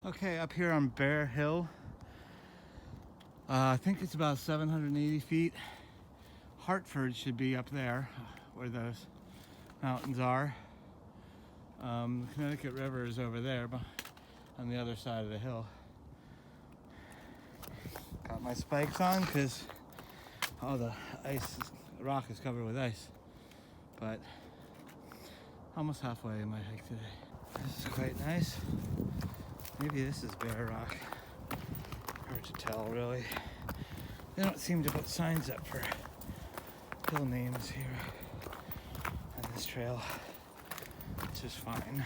Okay, up here on Bear Hill, I think it's about 780 feet. Hartford should be up there where those mountains are. The Connecticut River is over there on the other side of the hill. Got my spikes on because all the rock is covered with ice. But almost halfway in my hike today. This is quite nice. Maybe this is bare rock. Hard to tell, really. They don't seem to put signs up for hill names here on this trail, which is fine.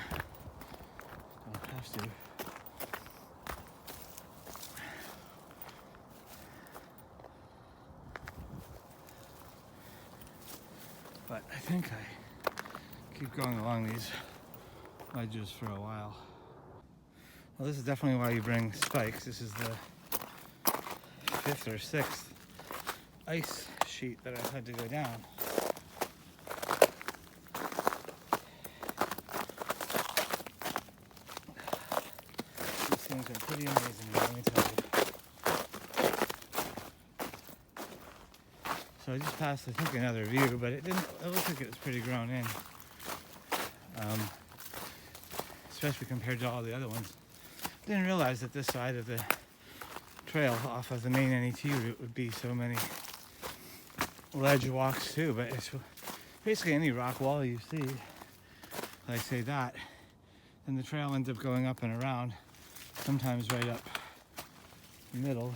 Don't have to. But I think I keep going along these ledges for a while. Well, this is definitely why you bring spikes. This is the 5th or 6th ice sheet that I've had to go down. These things are pretty amazing, let me tell you. So I just passed, I think, another view, but it looked like it was pretty grown in. Especially compared to all the other ones. Didn't realize that this side of the trail off of the main NET route would be so many ledge walks too, but it's basically any rock wall you see. I say that, then the trail ends up going up and around, sometimes right up the middle.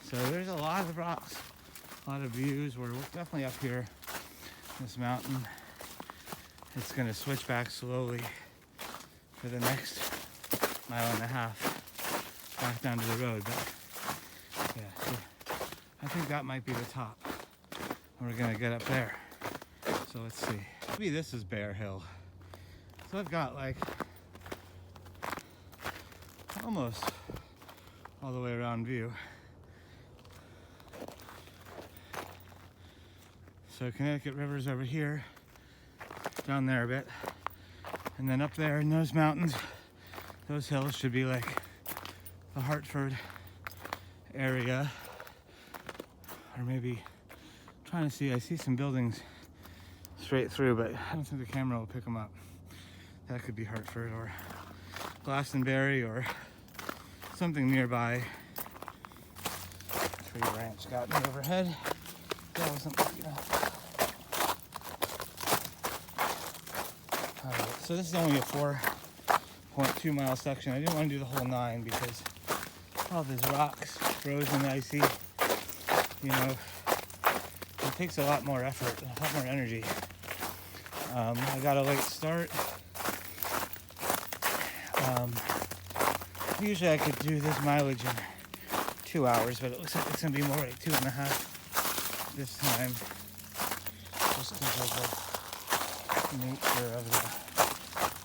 So there's a lot of rocks, a lot of views. We're definitely up here, this mountain. It's going to switch back slowly for the next 1.5 miles back down to the road. But yeah, so I think that might be the top. We're going to get up there. So let's see. Maybe this is Bear Hill. So I've got like almost all the way around view. So Connecticut River's over here, down there a bit, and then up there in those mountains, those hills should be like the Hartford area, or maybe trying to see. I see some buildings straight through, but I don't think the camera will pick them up. That could be Hartford or Glastonbury or something nearby. Tree branch got me overhead. That wasn't looking up. Alright, so this is only a 4.2 mile section. I didn't want to do the whole 9 because all these rocks, frozen, icy, you know, it takes a lot more effort, a lot more energy. I got a late start. Usually I could do this mileage in 2 hours, but it looks like it's going to be more like 2.5 this time, just because of the nature of the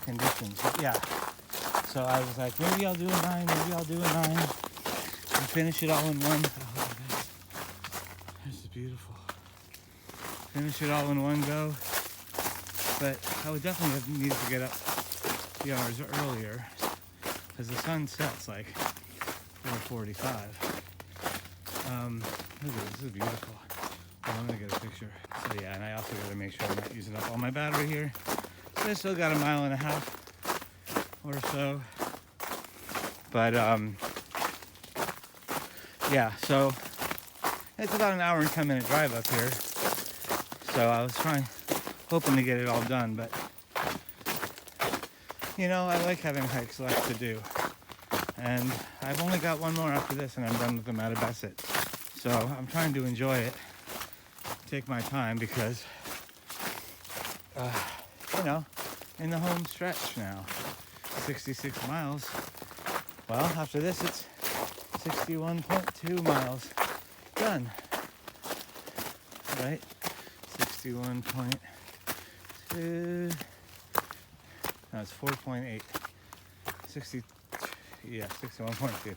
conditions. But yeah, so I was like, maybe I'll do a 9, maybe I'll do a 9, and finish it all in one. Oh, this is beautiful. Finish it all in one go. But I would definitely have needed to get up a few hours earlier, because the sun sets like 4:45. Look at this is beautiful. Oh, I'm gonna get a picture. So yeah, and I also gotta make sure I'm not using up all my battery here. So I still got 1.5 miles or so. But yeah, so it's about an hour and 10-minute drive up here. So I was hoping to get it all done, but you know, I like having hikes left to do. And I've only got one more after this and I'm done with the Mattabesett. So I'm trying to enjoy it, take my time, because, you know, in the home stretch now, 66 miles. Well, after this, it's 61.2 miles done, right? 61.2, no, it's 4.8, 60, yeah, 61.2.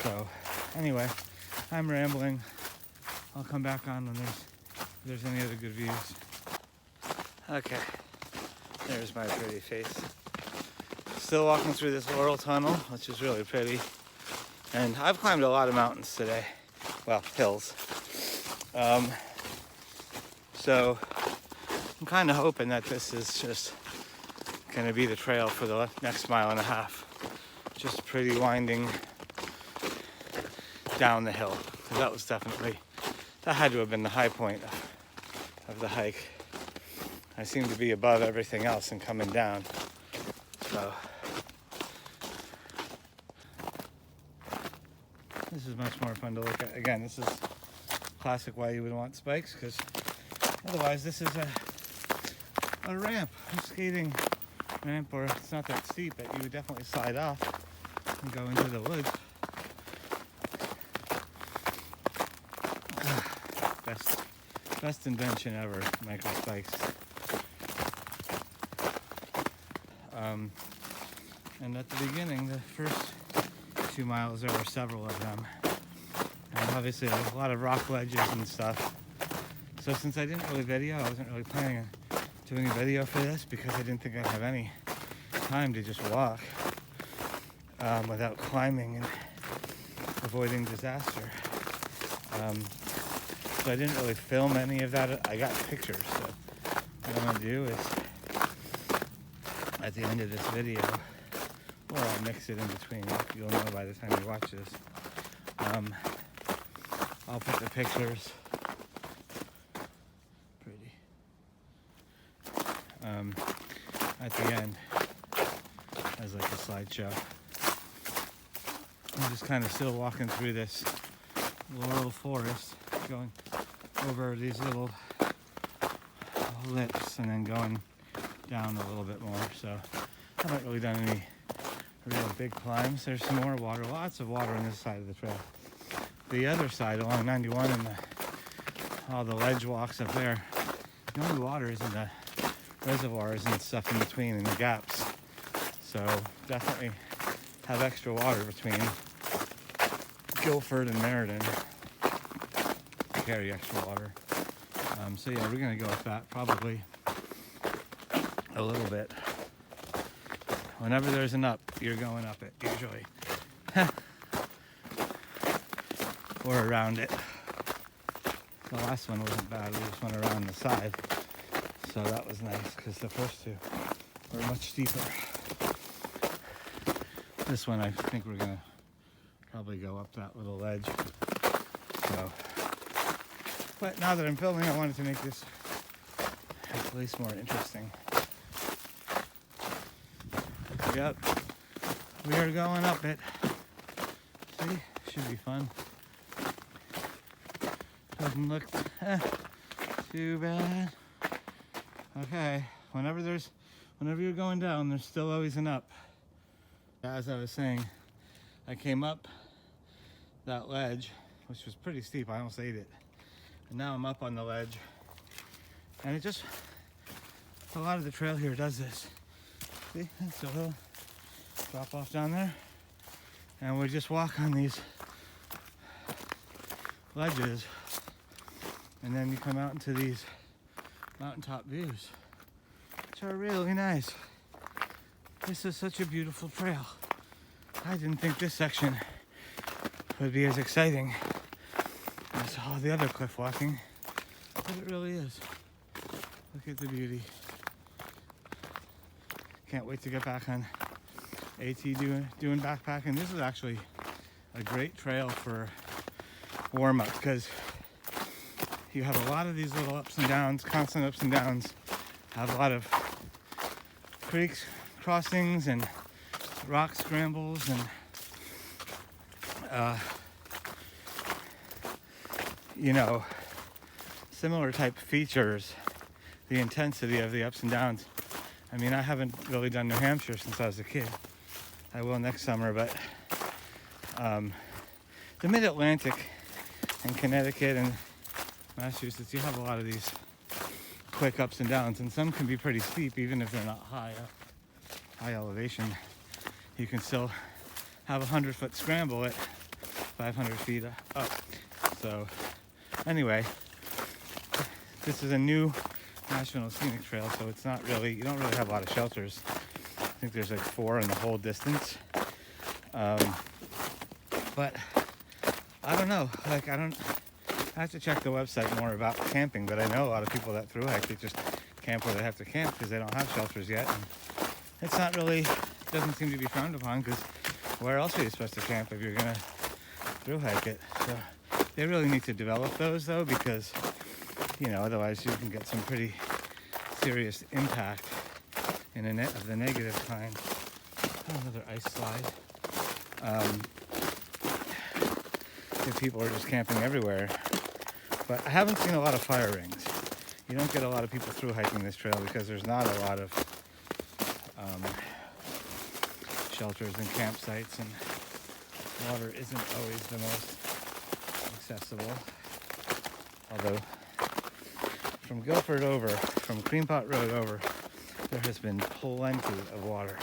So, anyway, I'm rambling. I'll come back on when there's any other good views. Okay, there's my pretty face. still walking through this Laurel Tunnel, which is really pretty. And I've climbed a lot of mountains today. Well, hills. So I'm kind of hoping that this is just going to be the trail for the next mile and a half. Just pretty winding down the hill. Because that had to have been the high point of the hike. I seem to be above everything else and coming down. So this is much more fun to look at. Again, this is classic why you would want spikes, because otherwise this is a ramp, a skating ramp, or it's not that steep, but you would definitely slide off and go into the woods. Best invention ever, micro spikes. And at the beginning, the first 2 miles, there were several of them. And obviously a lot of rock ledges and stuff. So since I didn't really video, I wasn't really planning on doing a video for this because I didn't think I'd have any time to just walk without climbing and avoiding disaster. So I didn't really film any of that. I got pictures, so what I'm gonna do is at the end of this video, or I'll mix it in between, you'll know by the time you watch this, I'll put the pictures at the end as like a slideshow. I'm just kind of still walking through this Laurel forest, going over these little lips and then going down a little bit more. So I haven't really done any real big climbs. There's some more water, lots of water on this side of the trail. The other side along 91 and all the ledge walks up there, the only water is in the reservoirs and stuff in between and the gaps. So definitely have extra water between Guilford and Meriden. Carry extra water. So yeah, we're gonna go with that probably a little bit. Whenever there's an up, you're going up it usually. Or around it. The last one wasn't bad, we just went around the side. So that was nice because the first two were much steeper. This one I think we're gonna probably go up that little ledge. So, but now that I'm filming, I wanted to make this at least more interesting. Yep, we are going up it. See, should be fun. Doesn't look too bad. Okay, whenever you're going down, there's still always an up. As I was saying, I came up that ledge, which was pretty steep. I almost ate it. And now I'm up on the ledge. And it just, a lot of the trail here does this. See, it's a little drop off down there. And we just walk on these ledges. And then you come out into these mountaintop views, which are really nice. This is such a beautiful trail. I didn't think this section would be as exciting as all the other cliff walking, but it really is. Look at the beauty. Can't wait to get back on AT doing backpacking. This is actually a great trail for warm-up because you have a lot of these little ups and downs, constant ups and downs. Have a lot of creeks, crossings, and rock scrambles, and similar type features. The intensity of the ups and downs. I mean, I haven't really done New Hampshire since I was a kid. I will next summer, but the Mid-Atlantic and Connecticut and Massachusetts, you have a lot of these quick ups and downs, and some can be pretty steep even if they're not high elevation. You can still have a 100-foot scramble at 500 feet up. So anyway, this is a new National Scenic Trail, so it's not really, you don't really have a lot of shelters think there's like 4 in the whole distance. But I don't know. Like, I have to check the website more about camping, but I know a lot of people that thru hike, they just camp where they have to camp because they don't have shelters yet. And it's not really, doesn't seem to be frowned upon, because where else are you supposed to camp if you're gonna thru hike it? So they really need to develop those though, because, you know, otherwise you can get some pretty serious impact in of the negative kind. Oh, another ice slide. If people are just camping everywhere. But I haven't seen a lot of fire rings. You don't get a lot of people through hiking this trail because there's not a lot of shelters and campsites, and water isn't always the most accessible. Although from Guilford over, from Creampot Road over, there has been plenty of water.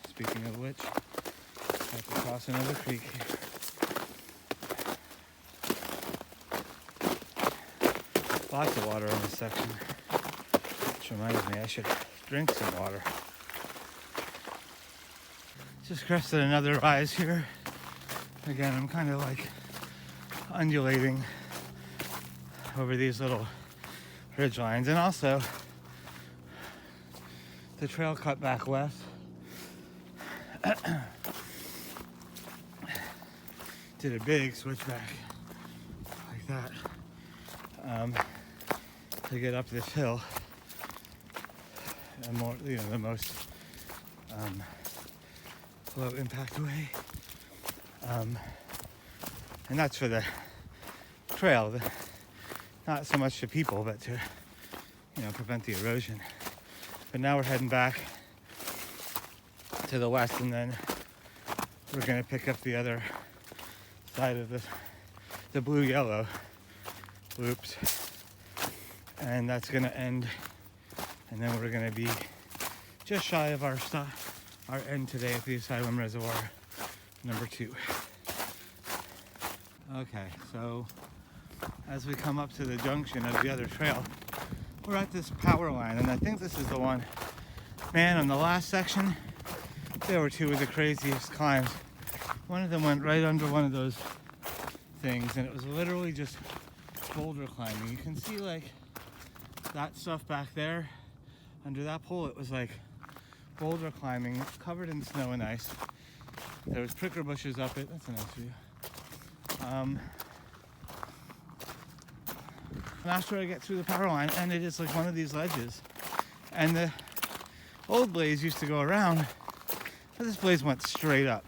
Speaking of which, I have to cross another creek here. Lots of water in this section, which reminds me I should drink some water. Just crested another rise here. Again, I'm kind of like undulating over these little ridge lines, and also the trail cut back west. Did a big switchback like that. To get up this hill, and more, you know, the most low impact way, and that's for the trail, not so much to people, but to, you know, prevent the erosion. But now we're heading back to the west, and then we're going to pick up the other side of the blue-yellow loops, and that's going to end, and then we're going to be just shy of our end today at the Asylum Reservoir number 2. Okay, so as we come up to the junction of the other trail, we're at this power line, and I think this is the one. Man, on the last section, there were 2 of the craziest climbs. One of them went right under one of those things, and it was literally just boulder climbing. You can see like that stuff back there under that pole. It was like boulder climbing, covered in snow and ice. There was prickle bushes up it. That's a nice view. And after I get through the power line, and it is like one of these ledges, and the old blaze used to go around, but this blaze went straight up,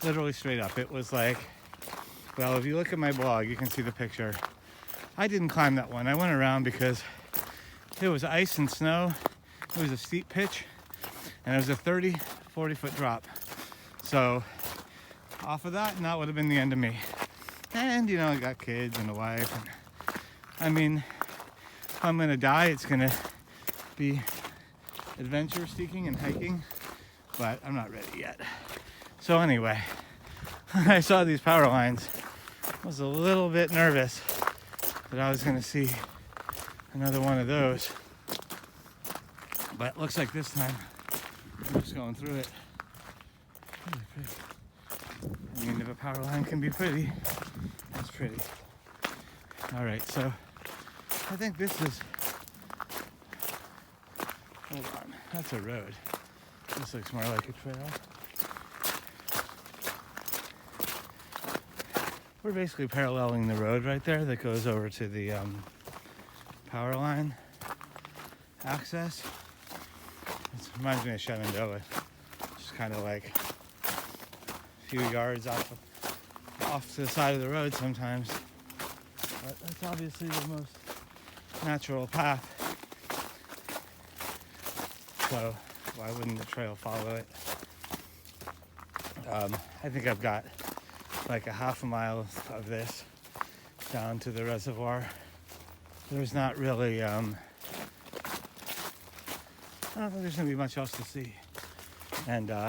literally straight up. It was like, well, if you look at my blog, you can see the picture. I didn't climb that one. I went around because there was ice and snow. It was a steep pitch, and it was a 40 foot drop. So off of that, and that would have been the end of me. And, you know, I got kids and a wife. And, I mean, if I'm going to die, it's going to be adventure seeking and hiking, but I'm not ready yet. So anyway, I saw these power lines. I was a little bit nervous that I was going to see another one of those, but it looks like this time I'm just going through it. Really pretty. I mean, if a power line can be pretty, it's pretty. All right, so I think this is, hold on, that's a road. This looks more like a trail. We're basically paralleling the road right there that goes over to the power line access. It reminds me of Shenandoah. Just kind of like a few yards off to the side of the road sometimes. But that's obviously the most natural path. So why wouldn't the trail follow it? I think I've got like a half a mile of this down to the reservoir. There's not really, I don't think there's gonna be much else to see. And I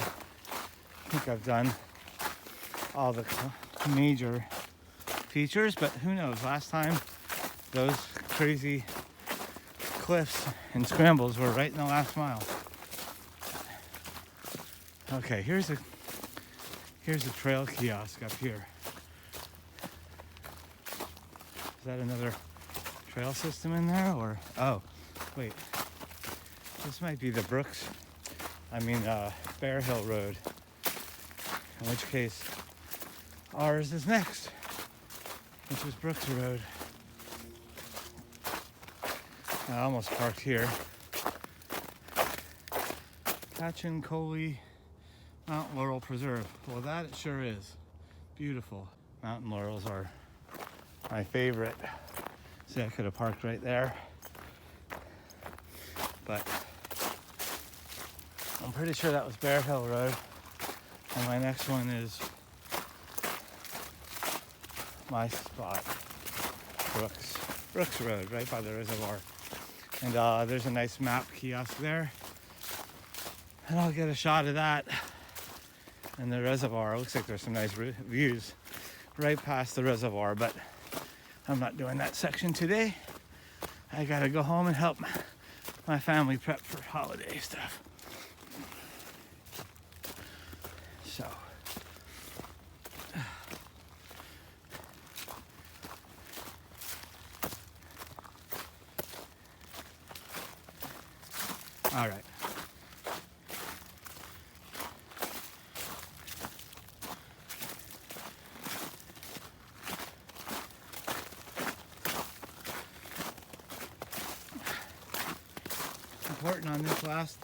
think I've done all the major features, but who knows? Last time, those crazy cliffs and scrambles were right in the last mile. Okay, here's a trail kiosk up here. Is that another trail system in there, or oh, wait, this might be the Bear Hill Road. In which case, ours is next, which is Brooks Road. I almost parked here. Coley Mount Laurel Preserve. Well, that it sure is. Beautiful. Mountain laurels are my favorite. See, I could have parked right there, but I'm pretty sure that was Bear Hill Road. And my next one is my spot, Brooks Road, right by the reservoir. And there's a nice map kiosk there. And I'll get a shot of that and the reservoir. It looks like there's some nice views right past the reservoir, but I'm not doing that section today. I gotta go home and help my family prep for holiday stuff. So, all right. Important on this last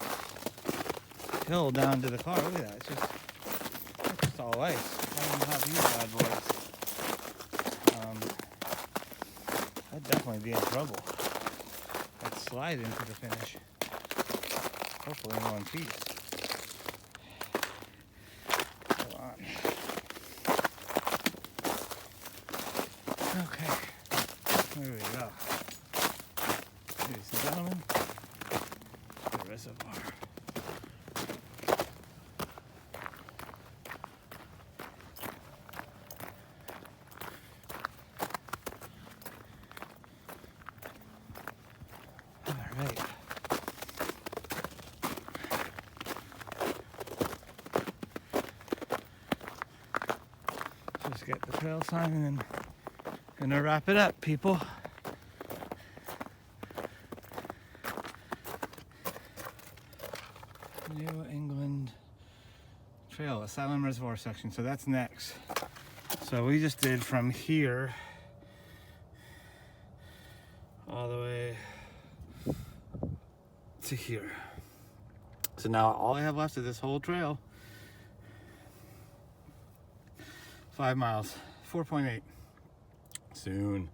hill down to the car. Look at that. It's just all ice. I don't even have these bad boys. I'd definitely be in trouble. I'd slide into the finish. Hopefully in one piece. Hold on. Okay. There we go. Ladies and gentlemen, the reservoir. Right. Just get the trail sign and then gonna wrap it up, people. New England Trail, Asylum Reservoir section. So that's next. So we just did from here all the way to here. So now all I have left of this whole trail, 5 miles, 4.8. Soon.